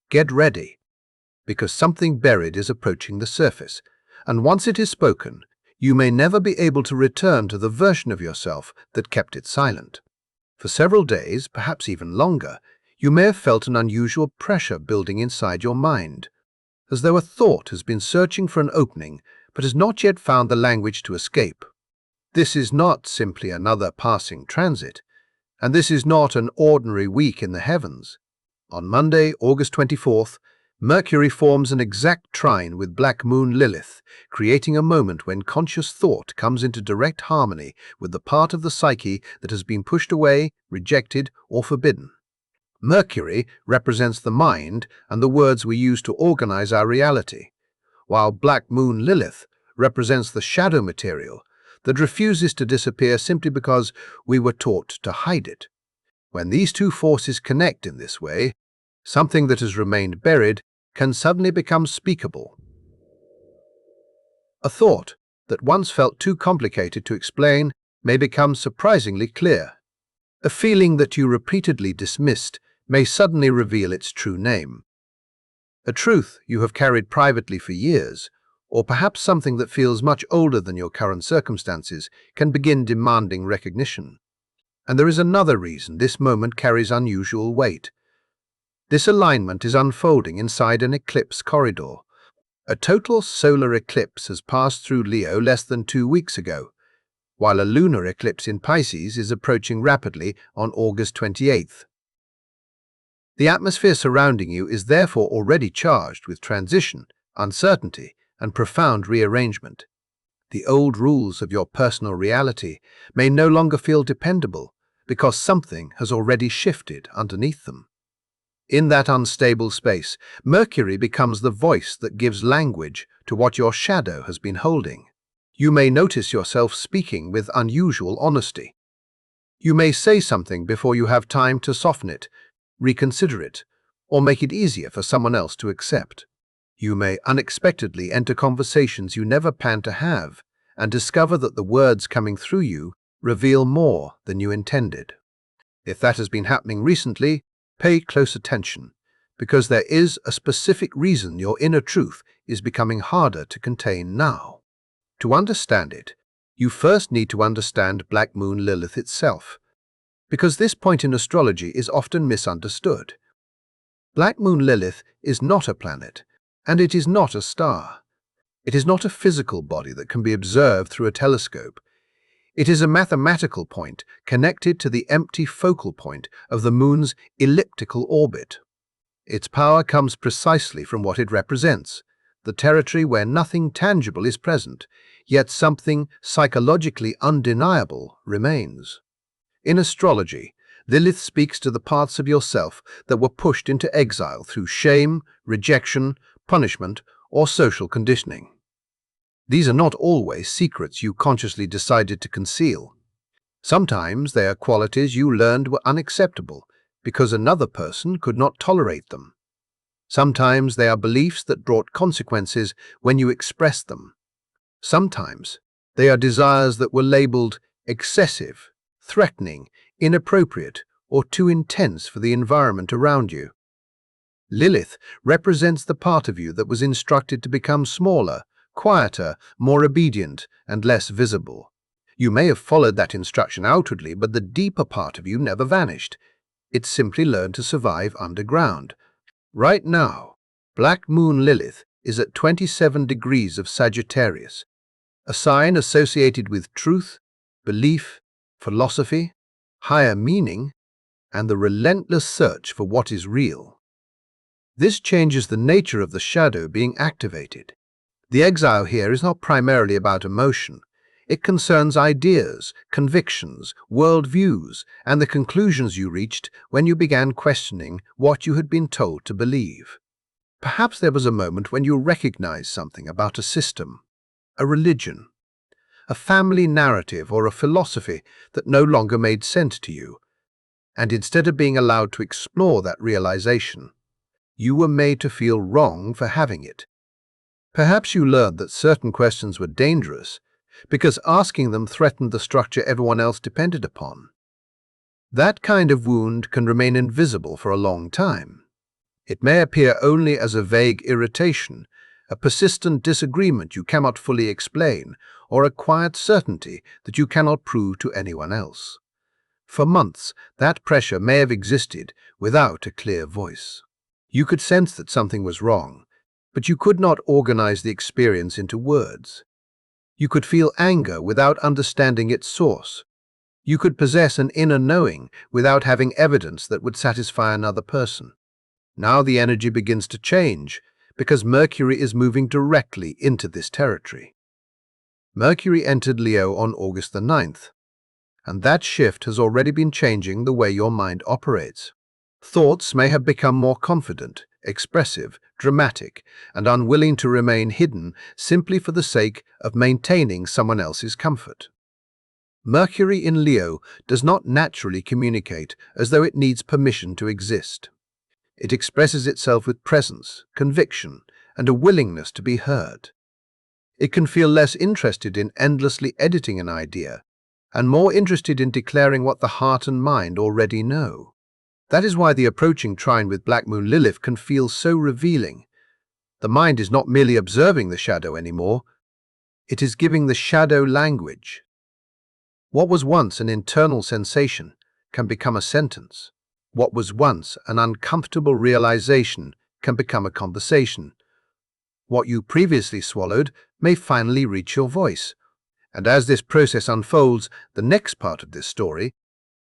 Get ready, because something buried is approaching the surface, and once it is spoken, you may never be able to return to the version of yourself that kept it silent. For several days, perhaps even longer, you may have felt an unusual pressure building inside your mind, as though a thought has been searching for an opening but has not yet found the language to escape. This is not simply another passing transit, and this is not an ordinary week in the heavens. On Monday, August 24th, Mercury forms an exact trine with Black Moon Lilith, creating a moment when conscious thought comes into direct harmony with the part of the psyche that has been pushed away, rejected, or forbidden. Mercury represents the mind and the words we use to organize our reality, while Black Moon Lilith represents the shadow material that refuses to disappear simply because we were taught to hide it. When these two forces connect in this way, something that has remained buried can suddenly become speakable. A thought that once felt too complicated to explain may become surprisingly clear. A feeling that you repeatedly dismissed may suddenly reveal its true name. A truth you have carried privately for years, or perhaps something that feels much older than your current circumstances, can begin demanding recognition. And there is another reason this moment carries unusual weight. This alignment is unfolding inside an eclipse corridor. A total solar eclipse has passed through Leo less than 2 weeks ago, while a lunar eclipse in Pisces is approaching rapidly on August 28th. The atmosphere surrounding you is therefore already charged with transition, uncertainty, and profound rearrangement. The old rules of your personal reality may no longer feel dependable because something has already shifted underneath them. In that unstable space, Mercury becomes the voice that gives language to what your shadow has been holding. You may notice yourself speaking with unusual honesty. You may say something before you have time to soften it, reconsider it, or make it easier for someone else to accept. You may unexpectedly enter conversations you never planned to have and discover that the words coming through you reveal more than you intended. If that has been happening recently, pay close attention, because there is a specific reason your inner truth is becoming harder to contain now. To understand it, you first need to understand Black Moon Lilith itself, because this point in astrology is often misunderstood. Black Moon Lilith is not a planet, and it is not a star. It is not a physical body that can be observed through a telescope. It is a mathematical point connected to the empty focal point of the Moon's elliptical orbit. Its power comes precisely from what it represents, the territory where nothing tangible is present, yet something psychologically undeniable remains. In astrology, Lilith speaks to the parts of yourself that were pushed into exile through shame, rejection, punishment, or social conditioning. These are not always secrets you consciously decided to conceal. Sometimes they are qualities you learned were unacceptable because another person could not tolerate them. Sometimes they are beliefs that brought consequences when you expressed them. Sometimes they are desires that were labeled excessive, threatening, inappropriate, or too intense for the environment around you. Lilith represents the part of you that was instructed to become smaller, quieter, more obedient, and less visible. You may have followed that instruction outwardly, but the deeper part of you never vanished. It simply learned to survive underground. Right now, Black Moon Lilith is at 27 degrees of Sagittarius, a sign associated with truth, belief, philosophy, higher meaning, and the relentless search for what is real. This changes the nature of the shadow being activated. The exile here is not primarily about emotion. It concerns ideas, convictions, worldviews, and the conclusions you reached when you began questioning what you had been told to believe. Perhaps there was a moment when you recognized something about a system, a religion, a family narrative, or a philosophy that no longer made sense to you, and instead of being allowed to explore that realization, you were made to feel wrong for having it. Perhaps you learned that certain questions were dangerous because asking them threatened the structure everyone else depended upon. That kind of wound can remain invisible for a long time. It may appear only as a vague irritation, a persistent disagreement you cannot fully explain, or a quiet certainty that you cannot prove to anyone else. For months, that pressure may have existed without a clear voice. You could sense that something was wrong, but you could not organize the experience into words. You could feel anger without understanding its source. You could possess an inner knowing without having evidence that would satisfy another person. Now the energy begins to change because Mercury is moving directly into this territory. Mercury entered Leo on August the 9th, and that shift has already been changing the way your mind operates. Thoughts may have become more confident, expressive, dramatic, and unwilling to remain hidden simply for the sake of maintaining someone else's comfort. Mercury in Leo does not naturally communicate as though it needs permission to exist. It expresses itself with presence, conviction, and a willingness to be heard. It can feel less interested in endlessly editing an idea and more interested in declaring what the heart and mind already know. That is why the approaching trine with Black Moon Lilith can feel so revealing. The mind is not merely observing the shadow anymore, it is giving the shadow language. What was once an internal sensation can become a sentence. What was once an uncomfortable realization can become a conversation. What you previously swallowed may finally reach your voice. And as this process unfolds, the next part of this story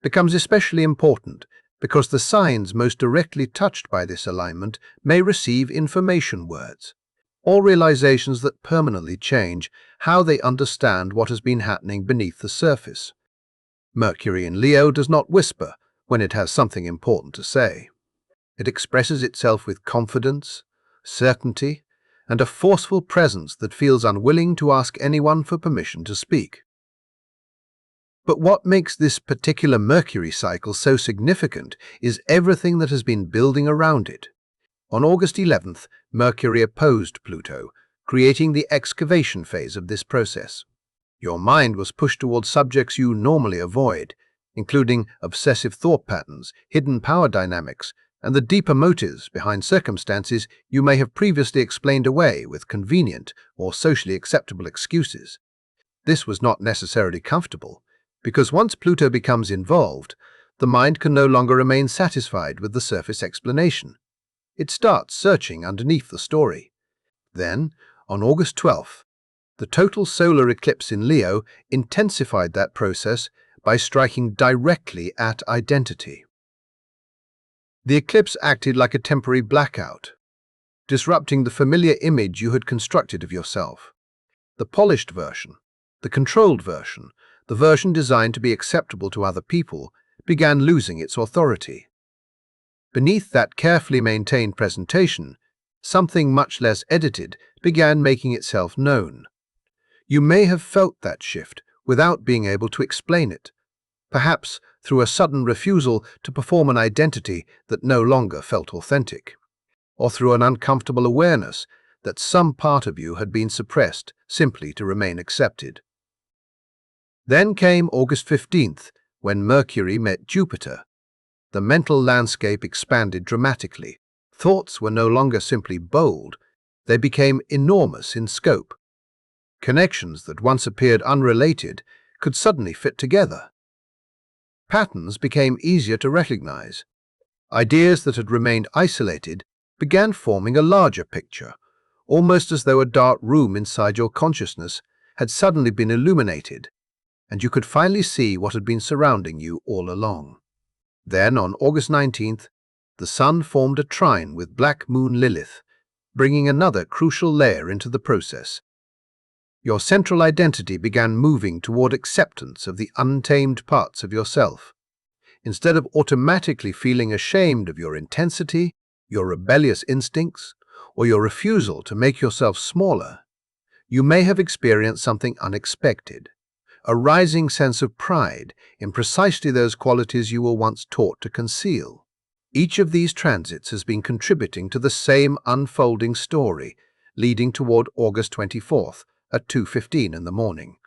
becomes especially important because the signs most directly touched by this alignment may receive information words, or realizations that permanently change how they understand what has been happening beneath the surface. Mercury in Leo does not whisper when it has something important to say. It expresses itself with confidence, certainty, and a forceful presence that feels unwilling to ask anyone for permission to speak. But what makes this particular Mercury cycle so significant is everything that has been building around it. On August 11th, Mercury opposed Pluto, creating the excavation phase of this process. Your mind was pushed towards subjects you normally avoid, including obsessive thought patterns, hidden power dynamics, and the deeper motives behind circumstances you may have previously explained away with convenient or socially acceptable excuses. This was not necessarily comfortable, because once Pluto becomes involved, the mind can no longer remain satisfied with the surface explanation. It starts searching underneath the story. Then, on August 12th, the total solar eclipse in Leo intensified that process by striking directly at identity. The eclipse acted like a temporary blackout, disrupting the familiar image you had constructed of yourself. The polished version, the controlled version, the version designed to be acceptable to other people, began losing its authority. Beneath that carefully maintained presentation, something much less edited began making itself known. You may have felt that shift without being able to explain it, perhaps through a sudden refusal to perform an identity that no longer felt authentic, or through an uncomfortable awareness that some part of you had been suppressed simply to remain accepted. Then came August 15th, when Mercury met Jupiter. The mental landscape expanded dramatically. Thoughts were no longer simply bold, they became enormous in scope. Connections that once appeared unrelated could suddenly fit together. Patterns became easier to recognize. Ideas that had remained isolated began forming a larger picture, almost as though a dark room inside your consciousness had suddenly been illuminated, and you could finally see what had been surrounding you all along. Then, on August 19th, the Sun formed a trine with Black Moon Lilith, bringing another crucial layer into the process. Your central identity began moving toward acceptance of the untamed parts of yourself. Instead of automatically feeling ashamed of your intensity, your rebellious instincts, or your refusal to make yourself smaller, you may have experienced something unexpected, a rising sense of pride in precisely those qualities you were once taught to conceal. Each of these transits has been contributing to the same unfolding story, leading toward August 24th at 2:15 in the morning.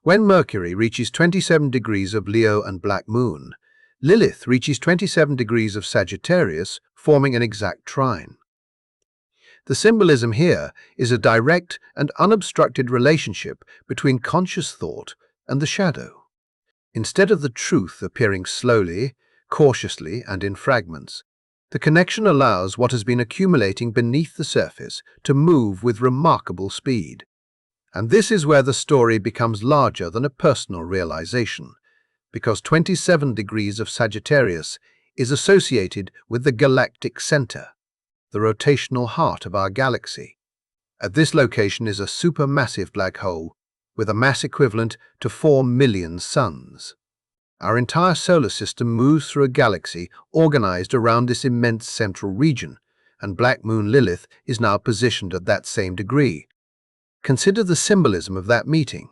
When Mercury reaches 27 degrees of Leo and Black Moon, Lilith reaches 27 degrees of Sagittarius, forming an exact trine. The symbolism here is a direct and unobstructed relationship between conscious thought and the shadow. Instead of the truth appearing slowly, cautiously, and in fragments, the connection allows what has been accumulating beneath the surface to move with remarkable speed. And this is where the story becomes larger than a personal realization, because 27 degrees of Sagittarius is associated with the galactic center, the rotational heart of our galaxy. At this location is a supermassive black hole with a mass equivalent to 4 million suns. Our entire solar system moves through a galaxy organized around this immense central region, and Black Moon Lilith is now positioned at that same degree. Consider the symbolism of that meeting.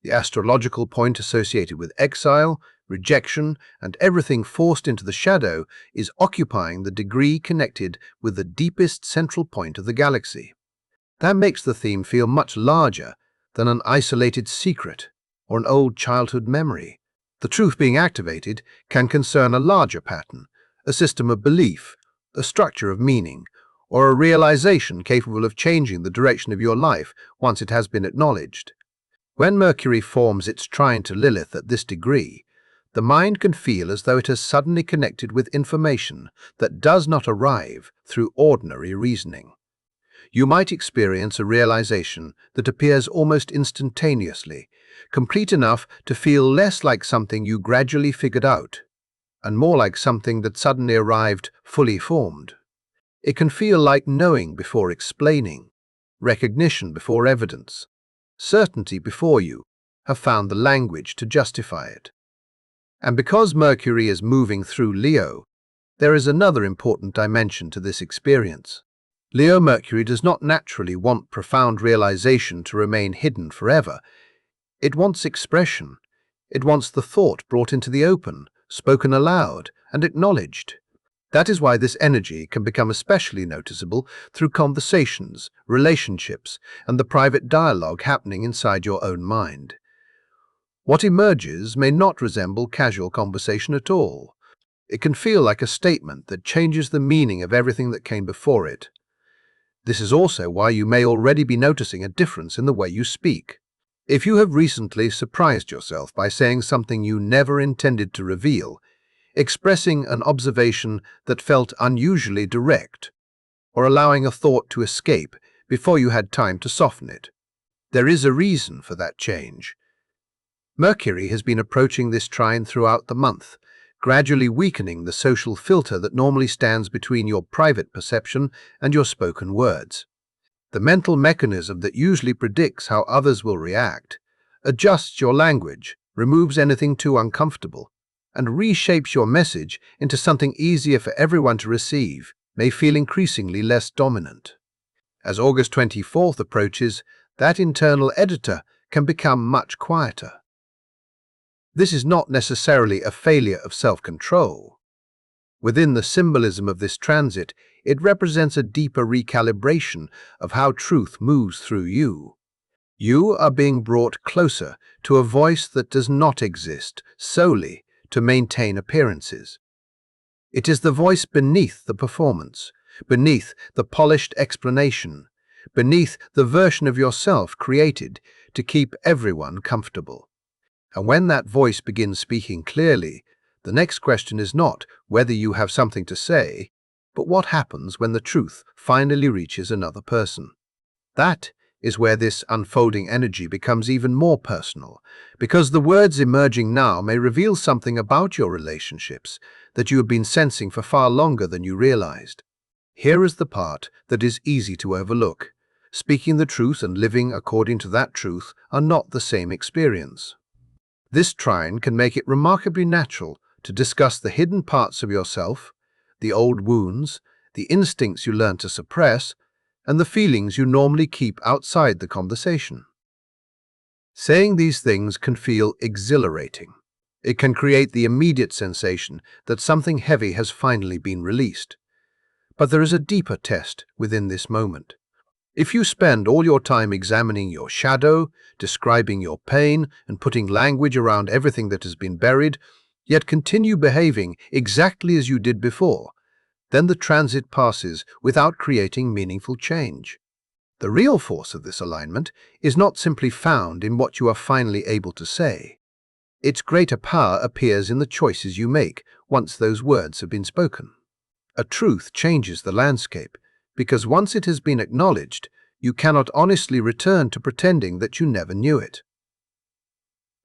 The astrological point associated with exile, rejection, and everything forced into the shadow is occupying the degree connected with the deepest central point of the galaxy. That makes the theme feel much larger than an isolated secret or an old childhood memory. The truth being activated can concern a larger pattern, a system of belief, a structure of meaning, or a realization capable of changing the direction of your life once it has been acknowledged. When Mercury forms its trine to Lilith at this degree, the mind can feel as though it has suddenly connected with information that does not arrive through ordinary reasoning. You might experience a realization that appears almost instantaneously, complete enough to feel less like something you gradually figured out, and more like something that suddenly arrived fully formed. It can feel like knowing before explaining, recognition before evidence, certainty before you have found the language to justify it. And because Mercury is moving through Leo, there is another important dimension to this experience. Leo Mercury does not naturally want profound realization to remain hidden forever. It wants expression. It wants the thought brought into the open, spoken aloud, and acknowledged. That is why this energy can become especially noticeable through conversations, relationships, and the private dialogue happening inside your own mind. What emerges may not resemble casual conversation at all. It can feel like a statement that changes the meaning of everything that came before it. This is also why you may already be noticing a difference in the way you speak. If you have recently surprised yourself by saying something you never intended to reveal, expressing an observation that felt unusually direct, or allowing a thought to escape before you had time to soften it, there is a reason for that change. Mercury has been approaching this trine throughout the month, gradually weakening the social filter that normally stands between your private perception and your spoken words. The mental mechanism that usually predicts how others will react adjusts your language, removes anything too uncomfortable, and reshapes your message into something easier for everyone to receive, may feel increasingly less dominant. As August 24th approaches, that internal editor can become much quieter. This is not necessarily a failure of self-control. Within the symbolism of this transit, it represents a deeper recalibration of how truth moves through you. You are being brought closer to a voice that does not exist solely to maintain appearances. It is the voice beneath the performance, beneath the polished explanation, beneath the version of yourself created to keep everyone comfortable. And when that voice begins speaking clearly, the next question is not whether you have something to say, but what happens when the truth finally reaches another person. That is where this unfolding energy becomes even more personal, because the words emerging now may reveal something about your relationships that you have been sensing for far longer than you realized. Here is the part that is easy to overlook. Speaking the truth and living according to that truth are not the same experience. This trine can make it remarkably natural to discuss the hidden parts of yourself, the old wounds, the instincts you learn to suppress, and the feelings you normally keep outside the conversation. Saying these things can feel exhilarating. It can create the immediate sensation that something heavy has finally been released. But there is a deeper test within this moment. If you spend all your time examining your shadow, describing your pain, and putting language around everything that has been buried, yet continue behaving exactly as you did before, Then the transit passes without creating meaningful change. The real force of this alignment is not simply found in what you are finally able to say. Its greater power appears in the choices you make once those words have been spoken. A truth changes the landscape, because once it has been acknowledged, you cannot honestly return to pretending that you never knew it.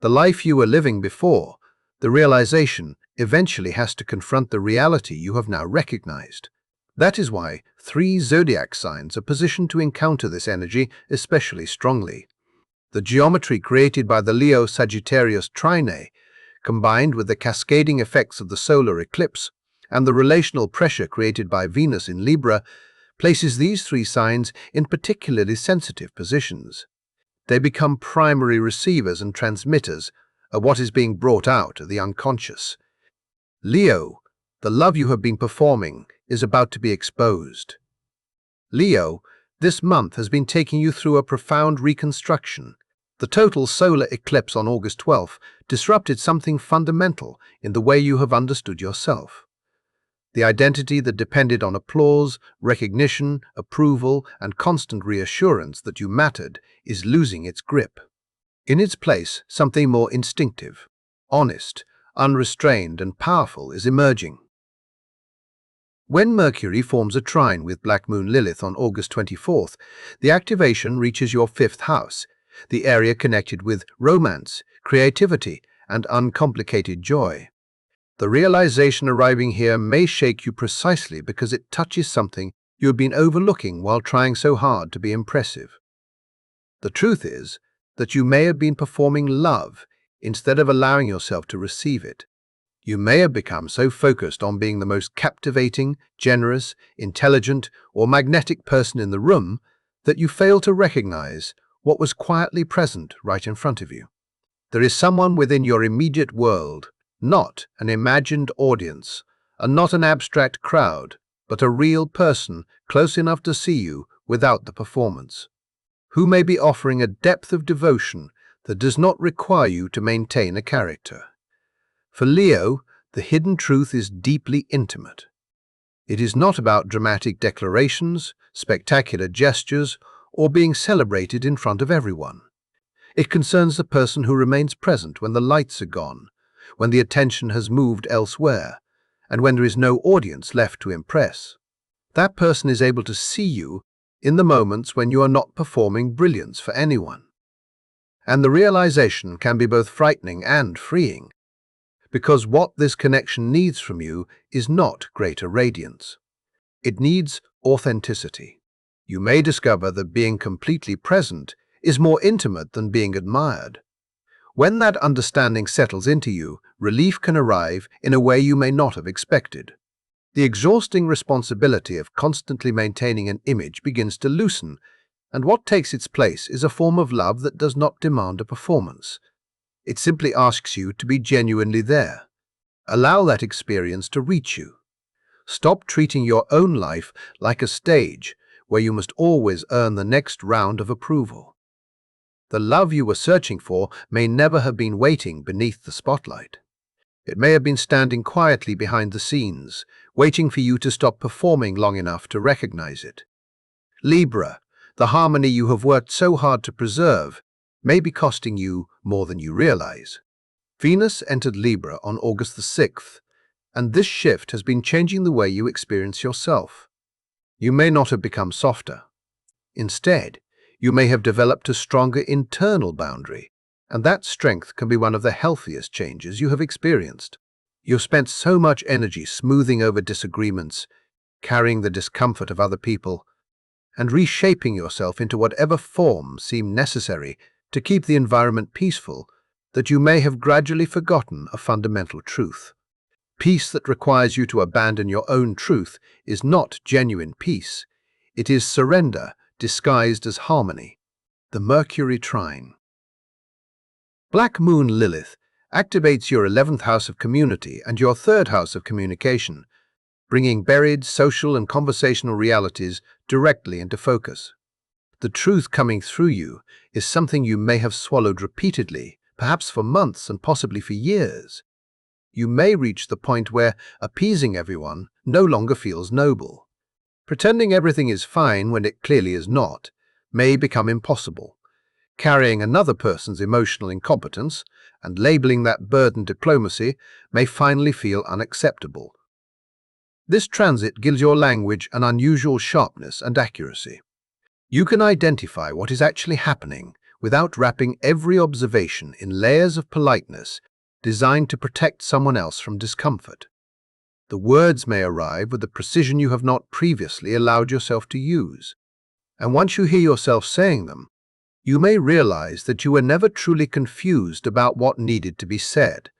The life you were living before, the realization, eventually has to confront the reality you have now recognized. That is why 3 zodiac signs are positioned to encounter this energy especially strongly. The geometry created by the Leo-Sagittarius trine, combined with the cascading effects of the solar eclipse and the relational pressure created by Venus in Libra, places these 3 signs in particularly sensitive positions. They become primary receivers and transmitters of what is being brought out of the unconscious. Leo, the love you have been performing is about to be exposed. Leo, this month has been taking you through a profound reconstruction. The total solar eclipse on August 12th disrupted something fundamental in the way you have understood yourself. The identity that depended on applause, recognition, approval, and constant reassurance that you mattered is losing its grip. In its place, something more instinctive, honest, unrestrained, and powerful is emerging. When Mercury forms a trine with Black Moon Lilith on August 24th, the activation reaches your 5th house, the area connected with romance, creativity, and uncomplicated joy. The realization arriving here may shake you precisely because it touches something you have been overlooking while trying so hard to be impressive. The truth is that you may have been performing love instead of allowing yourself to receive it. You may have become so focused on being the most captivating, generous, intelligent, or magnetic person in the room that you fail to recognize what was quietly present right in front of you. There is someone within your immediate world, not an imagined audience, and not an abstract crowd, but a real person close enough to see you without the performance, who may be offering a depth of devotion that does not require you to maintain a character. For Leo, the hidden truth is deeply intimate. It is not about dramatic declarations, spectacular gestures, or being celebrated in front of everyone. It concerns the person who remains present when the lights are gone, when the attention has moved elsewhere, and when there is no audience left to impress. That person is able to see you in the moments when you are not performing brilliance for anyone. And the realization can be both frightening and freeing, because what this connection needs from you is not greater radiance. It needs authenticity. You may discover that being completely present is more intimate than being admired. When that understanding settles into you, relief can arrive in a way you may not have expected. The exhausting responsibility of constantly maintaining an image begins to loosen, and what takes its place is a form of love that does not demand a performance. It simply asks you to be genuinely there. Allow that experience to reach you. Stop treating your own life like a stage where you must always earn the next round of approval. The love you were searching for may never have been waiting beneath the spotlight. It may have been standing quietly behind the scenes, waiting for you to stop performing long enough to recognize it. Libra, the harmony you have worked so hard to preserve, may be costing you more than you realize. Venus entered Libra on August the 6th, and this shift has been changing the way you experience yourself. You may not have become softer. Instead, you may have developed a stronger internal boundary, and that strength can be one of the healthiest changes you have experienced. You've spent so much energy smoothing over disagreements, carrying the discomfort of other people, and reshaping yourself into whatever form seemed necessary to keep the environment peaceful, that you may have gradually forgotten a fundamental truth. Peace that requires you to abandon your own truth is not genuine peace. It is surrender disguised as harmony. The Mercury Trine. Black Moon Lilith activates your 11th house of community and your 3rd house of communication, bringing buried social and conversational realities directly into focus. The truth coming through you is something you may have swallowed repeatedly, perhaps for months and possibly for years. you may reach the point where appeasing everyone no longer feels noble. Pretending everything is fine when it clearly is not may become impossible. Carrying another person's emotional incompetence and labeling that burden diplomacy may finally feel unacceptable. This transit gives your language an unusual sharpness and accuracy. You can identify what is actually happening without wrapping every observation in layers of politeness designed to protect someone else from discomfort. The words may arrive with a precision you have not previously allowed yourself to use. And once you hear yourself saying them, you may realize that you were never truly confused about what needed to be said.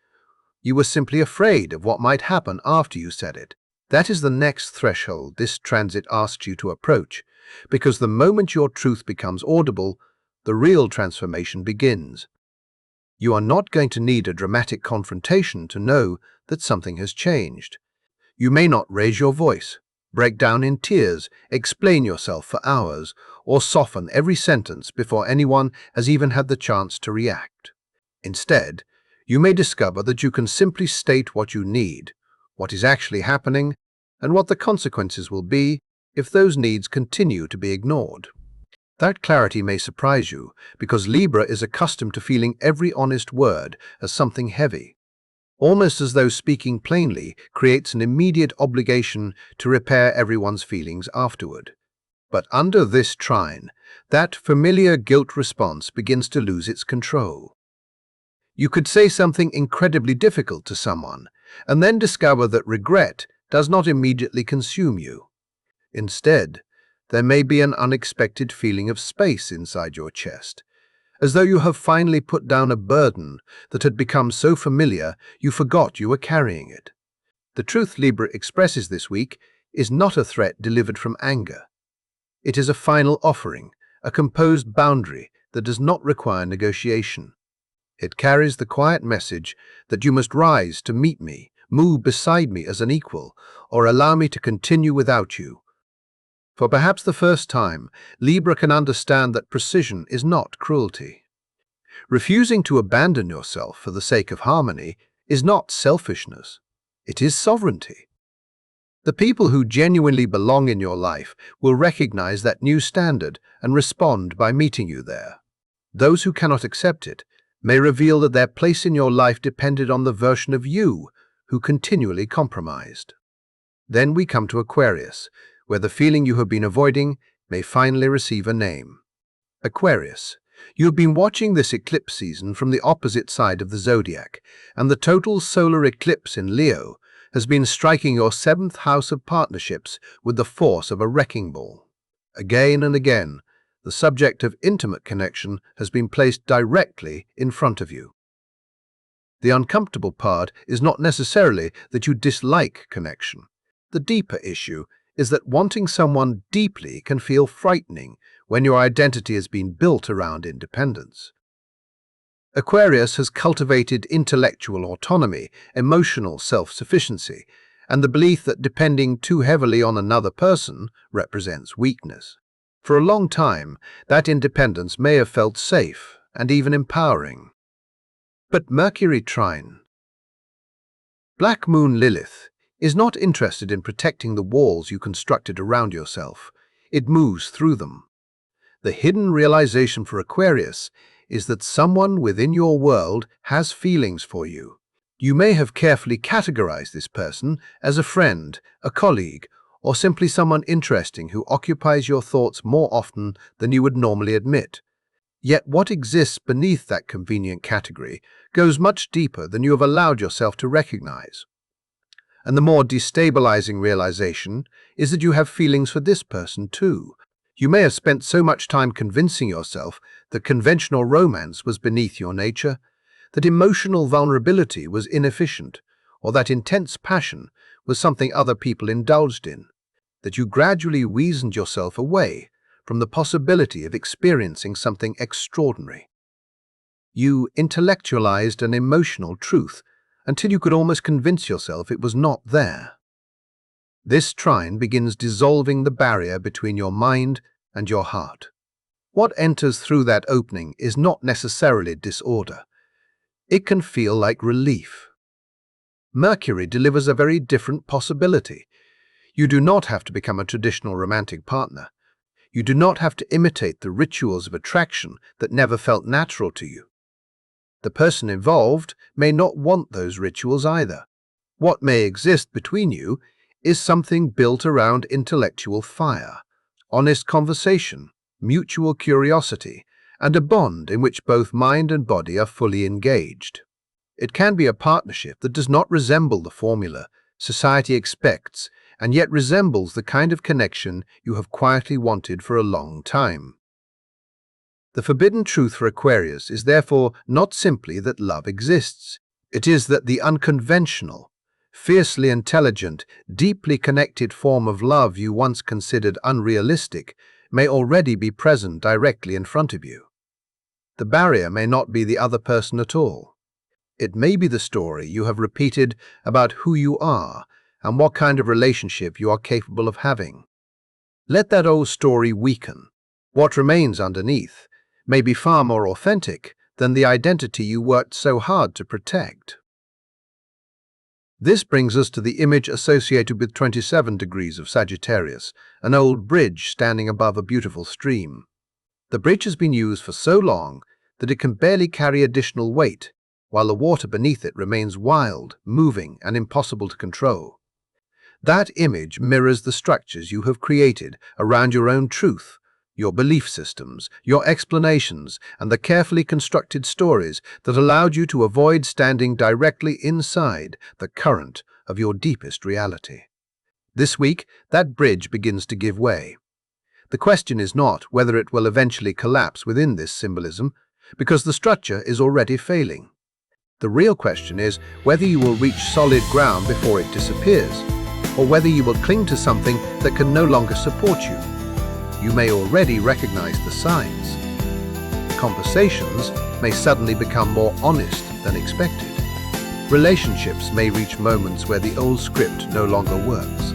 You were simply afraid of what might happen after you said it. That is the next threshold this transit asks you to approach, because the moment your truth becomes audible, the real transformation begins. You are not going to need a dramatic confrontation to know that something has changed. You may not raise your voice, break down in tears, explain yourself for hours, or soften every sentence before anyone has even had the chance to react. Instead, you may discover that you can simply state what you need, what is actually happening, and what the consequences will be if those needs continue to be ignored. That clarity may surprise you, because Libra is accustomed to feeling every honest word as something heavy, almost as though speaking plainly creates an immediate obligation to repair everyone's feelings afterward. But under this trine, that familiar guilt response begins to lose its control. You could say something incredibly difficult to someone, and then discover that regret does not immediately consume you. Instead, there may be an unexpected feeling of space inside your chest, as though you have finally put down a burden that had become so familiar you forgot you were carrying it. The truth Libra expresses this week is not a threat delivered from anger. It is a final offering, a composed boundary that does not require negotiation. It carries the quiet message that you must rise to meet me, move beside me as an equal, or allow me to continue without you. For perhaps the first time, Libra can understand that precision is not cruelty. Refusing to abandon yourself for the sake of harmony is not selfishness. It is sovereignty. The people who genuinely belong in your life will recognize that new standard and respond by meeting you there. Those who cannot accept it may reveal that their place in your life depended on the version of you who continually compromised. Then we come to Aquarius, where the feeling you have been avoiding may finally receive a name. Aquarius, you have been watching this eclipse season from the opposite side of the zodiac, and the total solar eclipse in Leo has been striking your seventh house of partnerships with the force of a wrecking ball. Again and again, the subject of intimate connection has been placed directly in front of you. The uncomfortable part is not necessarily that you dislike connection. The deeper issue is that wanting someone deeply can feel frightening when your identity has been built around independence. Aquarius has cultivated intellectual autonomy, emotional self-sufficiency, and the belief that depending too heavily on another person represents weakness. For a long time, that independence may have felt safe and even empowering. But Mercury Trine Black Moon Lilith is not interested in protecting the walls you constructed around yourself. It moves through them. The hidden realization for Aquarius is that someone within your world has feelings for you. You may have carefully categorized this person as a friend, a colleague, or simply someone interesting who occupies your thoughts more often than you would normally admit. Yet what exists beneath that convenient category goes much deeper than you have allowed yourself to recognize. And the more destabilizing realization is that you have feelings for this person too. You may have spent so much time convincing yourself that conventional romance was beneath your nature, that emotional vulnerability was inefficient, or that intense passion was something other people indulged in, that you gradually reasoned yourself away from the possibility of experiencing something extraordinary. You intellectualized an emotional truth until you could almost convince yourself it was not there. This trine begins dissolving the barrier between your mind and your heart. What enters through that opening is not necessarily disorder. It can feel like relief. Mercury delivers a very different possibility. You do not have to become a traditional romantic partner. You do not have to imitate the rituals of attraction that never felt natural to you. The person involved may not want those rituals either. What may exist between you is something built around intellectual fire, honest conversation, mutual curiosity, and a bond in which both mind and body are fully engaged. It can be a partnership that does not resemble the formula society expects, and yet resembles the kind of connection you have quietly wanted for a long time. The forbidden truth for Aquarius is therefore not simply that love exists. It is that the unconventional, fiercely intelligent, deeply connected form of love you once considered unrealistic may already be present directly in front of you. The barrier may not be the other person at all. It may be the story you have repeated about who you are and what kind of relationship you are capable of having. Let that old story weaken. What remains underneath may be far more authentic than the identity you worked so hard to protect. This brings us to the image associated with 27 degrees of Sagittarius, an old bridge standing above a beautiful stream. The bridge has been used for so long that it can barely carry additional weight, while the water beneath it remains wild, moving, and impossible to control. That image mirrors the structures you have created around your own truth, your belief systems, your explanations, and the carefully constructed stories that allowed you to avoid standing directly inside the current of your deepest reality. This week, that bridge begins to give way. The question is not whether it will eventually collapse within this symbolism, because the structure is already failing. The real question is whether you will reach solid ground before it disappears, or whether you will cling to something that can no longer support you. You may already recognize the signs. Conversations may suddenly become more honest than expected. Relationships may reach moments where the old script no longer works.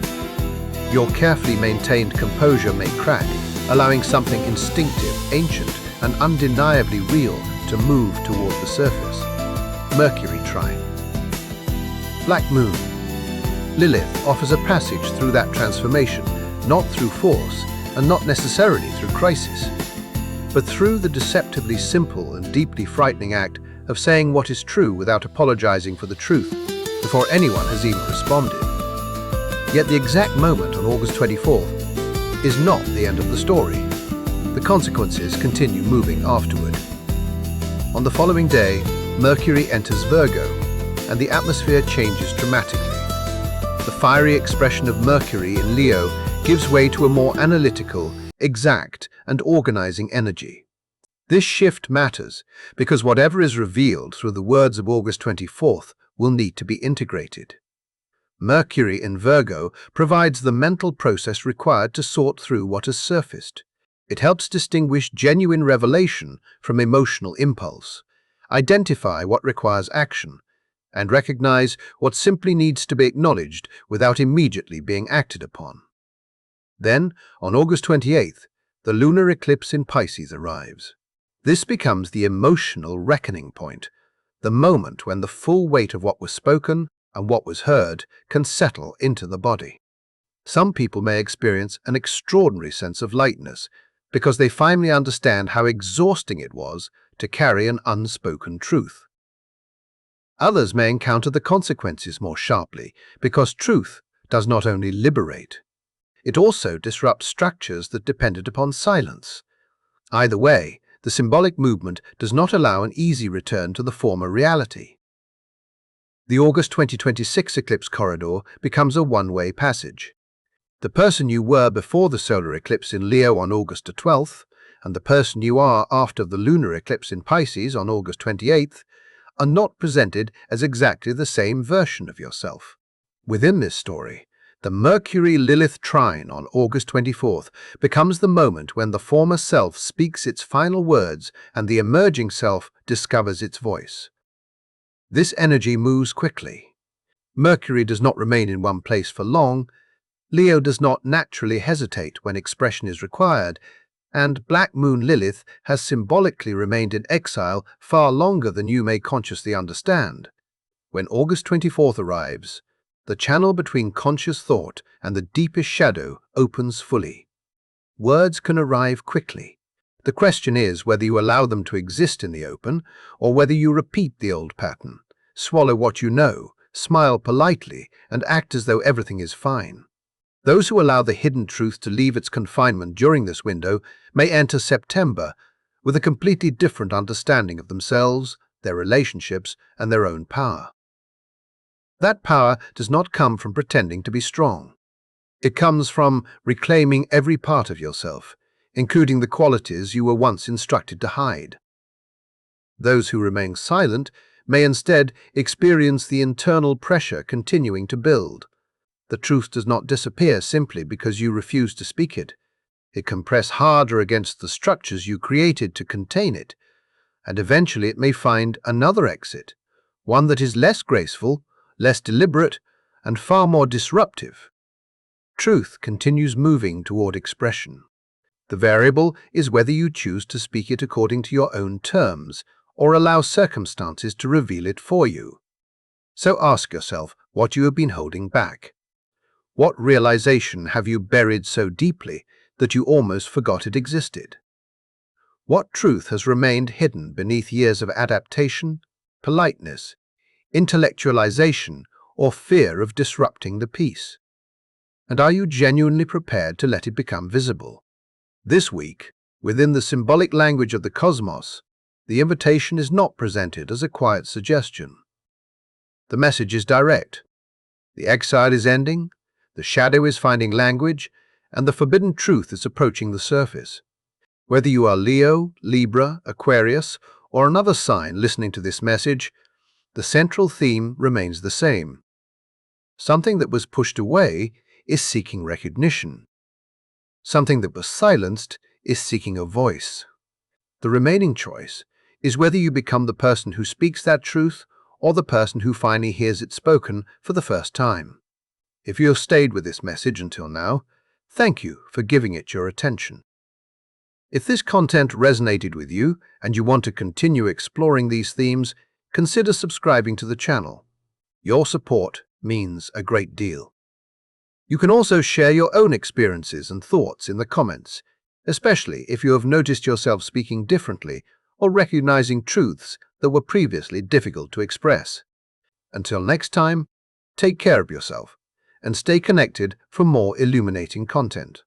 Your carefully maintained composure may crack, allowing something instinctive, ancient, and undeniably real to move toward the surface. Mercury Trine. Black Moon. Lilith offers a passage through that transformation, not through force, and not necessarily through crisis, but through the deceptively simple and deeply frightening act of saying what is true without apologizing for the truth before anyone has even responded. Yet the exact moment on August 24th is not the end of the story. The consequences continue moving afterward. On the following day, Mercury enters Virgo, and the atmosphere changes dramatically. The fiery expression of Mercury in Leo gives way to a more analytical, exact, and organizing energy. This shift matters because whatever is revealed through the words of August 24th will need to be integrated. Mercury in Virgo provides the mental process required to sort through what has surfaced. It helps distinguish genuine revelation from emotional impulse, identify what requires action, and recognize what simply needs to be acknowledged without immediately being acted upon. Then, on August 28th, the lunar eclipse in Pisces arrives. This becomes the emotional reckoning point, the moment when the full weight of what was spoken and what was heard can settle into the body. Some people may experience an extraordinary sense of lightness because they finally understand how exhausting it was to carry an unspoken truth. Others may encounter the consequences more sharply because truth does not only liberate, it also disrupts structures that depended upon silence. Either way, the symbolic movement does not allow an easy return to the former reality. The August 2026 eclipse corridor becomes a one-way passage. The person you were before the solar eclipse in Leo on August 12th and the person you are after the lunar eclipse in Pisces on August 28th are not presented as exactly the same version of yourself. Within this story, the Mercury-Lilith trine on August 24th becomes the moment when the former self speaks its final words and the emerging self discovers its voice. This energy moves quickly. Mercury does not remain in one place for long, Leo does not naturally hesitate when expression is required, and Black Moon Lilith has symbolically remained in exile far longer than you may consciously understand. When August 24th arrives, the channel between conscious thought and the deepest shadow opens fully. Words can arrive quickly. The question is whether you allow them to exist in the open or whether you repeat the old pattern, swallow what you know, smile politely, and act as though everything is fine. Those who allow the hidden truth to leave its confinement during this window may enter September with a completely different understanding of themselves, their relationships, and their own power. That power does not come from pretending to be strong. It comes from reclaiming every part of yourself, including the qualities you were once instructed to hide. Those who remain silent may instead experience the internal pressure continuing to build. The truth does not disappear simply because you refuse to speak it. It can press harder against the structures you created to contain it, and eventually it may find another exit, one that is less graceful, less deliberate, and far more disruptive. Truth continues moving toward expression. The variable is whether you choose to speak it according to your own terms or allow circumstances to reveal it for you. So ask yourself what you have been holding back. What realization have you buried so deeply that you almost forgot it existed? What truth has remained hidden beneath years of adaptation, politeness, intellectualization, or fear of disrupting the peace? And are you genuinely prepared to let it become visible? This week, within the symbolic language of the cosmos, the invitation is not presented as a quiet suggestion. The message is direct. The exile is ending, the shadow is finding language, and the forbidden truth is approaching the surface. Whether you are Leo, Libra, Aquarius, or another sign listening to this message, the central theme remains the same. Something that was pushed away is seeking recognition. Something that was silenced is seeking a voice. The remaining choice is whether you become the person who speaks that truth or the person who finally hears it spoken for the first time. If you have stayed with this message until now, thank you for giving it your attention. If this content resonated with you and you want to continue exploring these themes, consider subscribing to the channel. Your support means a great deal. You can also share your own experiences and thoughts in the comments, especially if you have noticed yourself speaking differently or recognizing truths that were previously difficult to express. Until next time, take care of yourself and stay connected for more illuminating content.